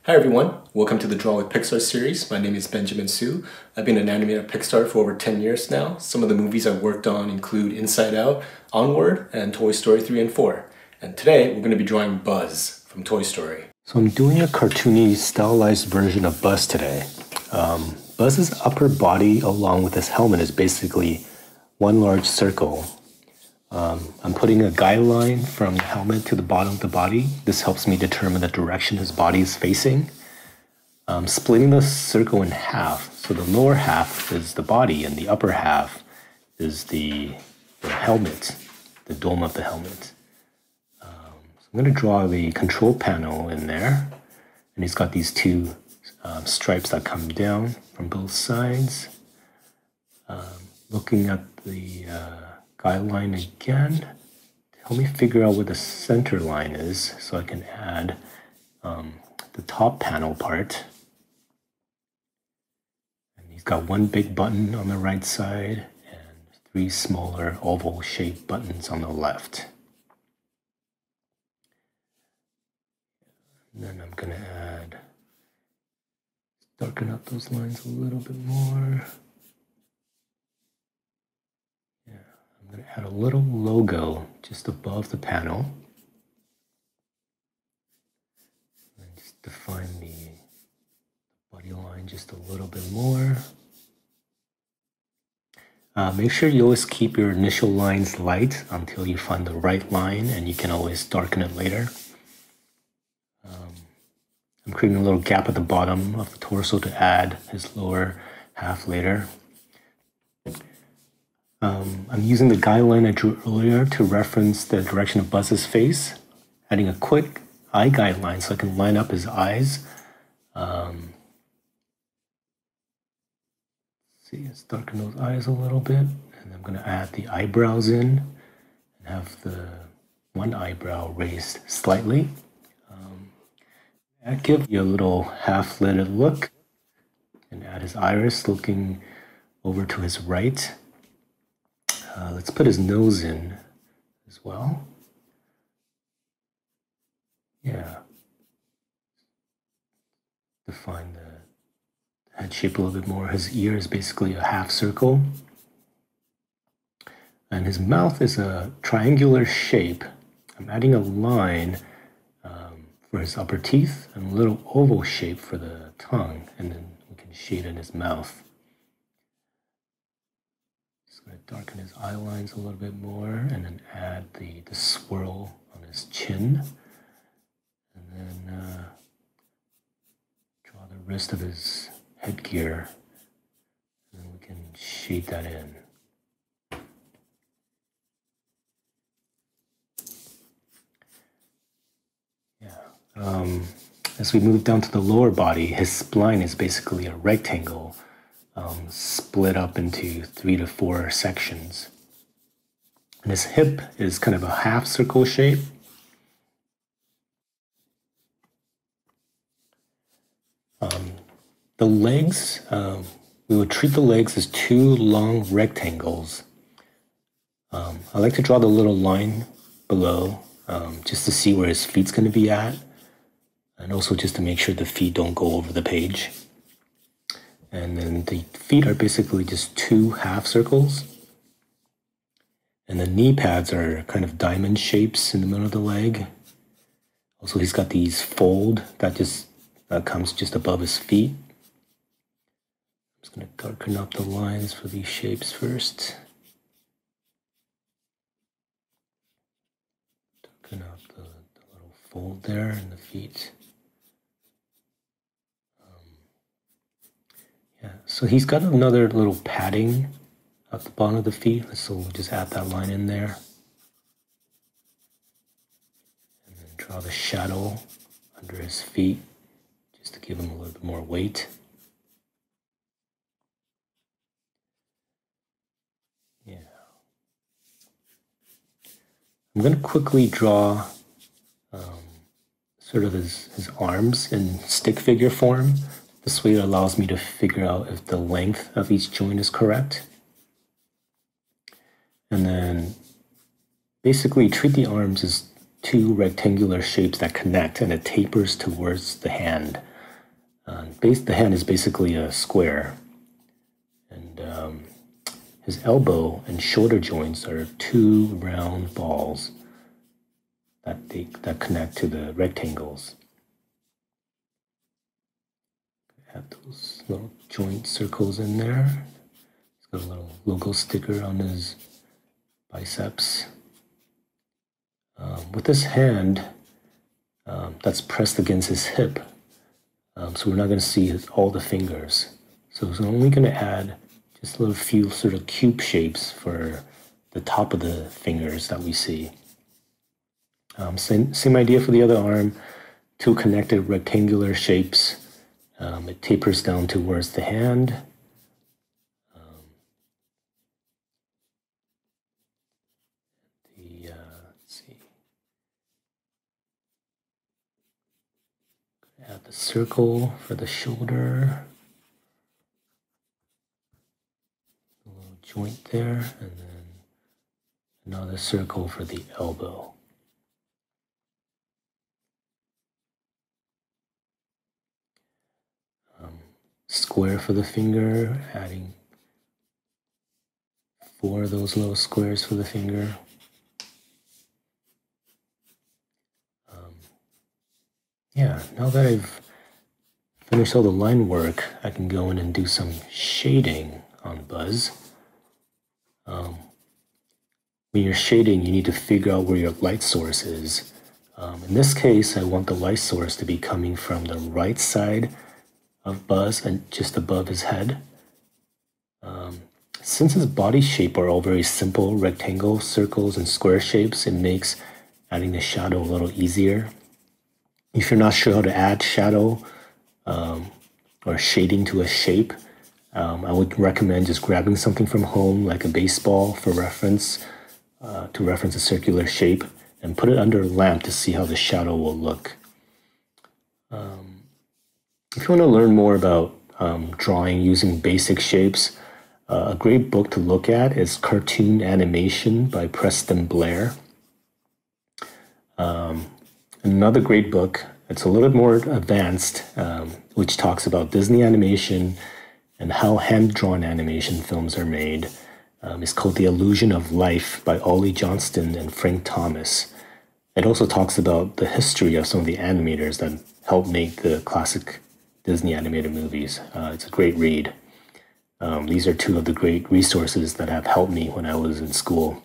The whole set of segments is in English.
Hi everyone, welcome to the Draw With Pixar series. My name is Ben Su. I've been an animator at Pixar for over 10 years now. Some of the movies I've worked on include Inside Out, Onward, and Toy Story 3 and 4. And today we're going to be drawing Buzz from Toy Story. So I'm doing a cartoony, stylized version of Buzz today. Buzz's upper body along with his helmet is basically one large circle. I'm putting a guideline from the helmet to the bottom of the body. This helps me determine the direction his body is facing. Splitting the circle in half. So the lower half is the body and the upper half is the helmet, the dome of the helmet. So I'm going to draw the control panel in there. And he's got these two stripes that come down from both sides. Looking at the guideline again to help me figure out where the center line is so I can add the top panel part. And he's got one big button on the right side and three smaller oval shaped buttons on the left. And then I'm going to darken up those lines a little bit more. I'm going to add a little logo just above the panel. And just define the body line just a little bit more. Make sure you always keep your initial lines light until you find the right line, and you can always darken it later. I'm creating a little gap at the bottom of the torso to add his lower half later. I'm using the guideline I drew earlier to reference the direction of Buzz's face, adding a quick eye guideline so I can line up his eyes. See, let's darken those eyes a little bit, and I'm going to add the eyebrows in and have the one eyebrow raised slightly. That gives you a little half-lidded look, and add his iris looking over to his right. Let's put his nose in as well. Yeah. Define the head shape a little bit more. His ear is basically a half circle. And his mouth is a triangular shape. I'm adding a line for his upper teeth and a little oval shape for the tongue. And then we can shade in his mouth. Going to darken his eye lines a little bit more and then add the swirl on his chin. And then draw the rest of his headgear. And then we can shade that in. Yeah. As we move down to the lower body, his spine is basically a rectangle. Split up into 3 to 4 sections. And his hip is kind of a half circle shape. The legs, we would treat the legs as two long rectangles. I like to draw the little line below just to see where his feet's going to be at, and also just to make sure the feet don't go over the page. And then the feet are basically just two half circles. And the knee pads are kind of diamond shapes in the middle of the leg. Also, he's got these fold that comes just above his feet. I'm just going to darken up the lines for these shapes first. Darken up the little fold there in the feet. Yeah, so he's got another little padding at the bottom of the feet, so we'll just add that line in there. And then draw the shadow under his feet, just to give him a little bit more weight. Yeah. I'm going to quickly draw sort of his arms in stick figure form. This way it allows me to figure out if the length of each joint is correct. And then basically treat the arms as two rectangular shapes that connect, and it tapers towards the hand. The hand is basically a square, and his elbow and shoulder joints are two round balls that connect to the rectangles. Add those little joint circles in there. He's got a little logo sticker on his biceps. With this hand that's pressed against his hip, so we're not going to see all the fingers. So we're only going to add just a little few sort of cube shapes for the top of the fingers that we see. Same idea for the other arm, two connected rectangular shapes. It tapers down towards the hand. Let's see. Add the circle for the shoulder. A little joint there, and then another circle for the elbow. Square for the finger, adding 4 of those little squares for the finger. Yeah, now that I've finished all the line work, I can go in and do some shading on Buzz. When you're shading, you need to figure out where your light source is. In this case, I want the light source to be coming from the right side of Buzz and just above his head. Since his body shape are all very simple, rectangle, circles, and square shapes, it makes adding the shadow a little easier. If you're not sure how to add shadow or shading to a shape, I would recommend just grabbing something from home, like a baseball for reference, to reference a circular shape, and put it under a lamp to see how the shadow will look. If you want to learn more about drawing using basic shapes, a great book to look at is Cartoon Animation by Preston Blair. Another great book, it's a little bit more advanced, which talks about Disney animation and how hand-drawn animation films are made. It's called The Illusion of Life by Ollie Johnston and Frank Thomas. It also talks about the history of some of the animators that helped make the classic Disney animated movies. It's a great read. These are 2 of the great resources that have helped me when I was in school.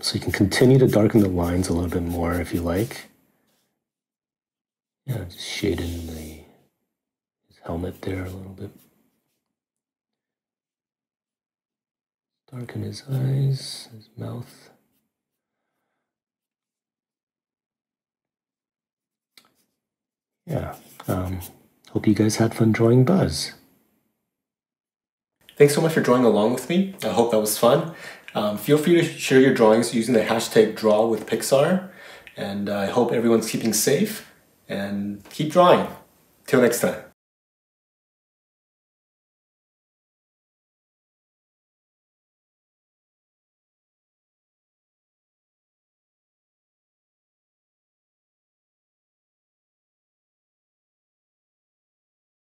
So you can continue to darken the lines a little bit more if you like. Yeah, just shade in his helmet there a little bit. Darken his eyes, his mouth. Yeah, hope you guys had fun drawing Buzz. Thanks so much for drawing along with me. I hope that was fun. Feel free to share your drawings using the hashtag Draw With Pixar. And I hope everyone's keeping safe and keep drawing. Till next time.